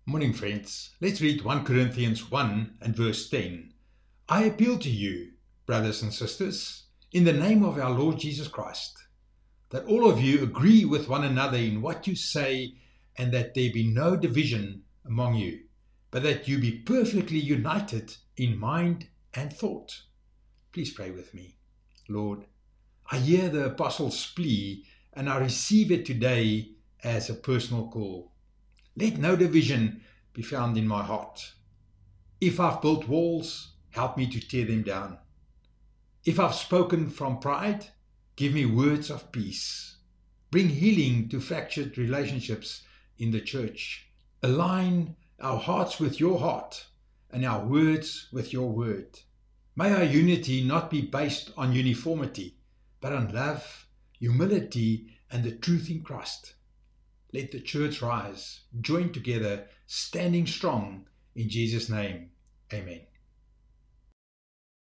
Morning, friends. Let's read 1 Corinthians 1 and verse 10. I appeal to you, brothers and sisters, in the name of our Lord Jesus Christ, that all of you agree with one another in what you say, and that there be no division among you, but that you be perfectly united in mind and thought. Please pray with me. Lord, I hear the apostles' plea, and I receive it today as a personal call. Let no division be found in my heart. If I've built walls, help me to tear them down. If I've spoken from pride, give me words of peace. Bring healing to fractured relationships in the church. Align our hearts with your heart and our words with your word. May our unity not be based on uniformity, but on love, humility, and the truth in Christ. Let the church rise, joined together, standing strong. In Jesus' name, amen.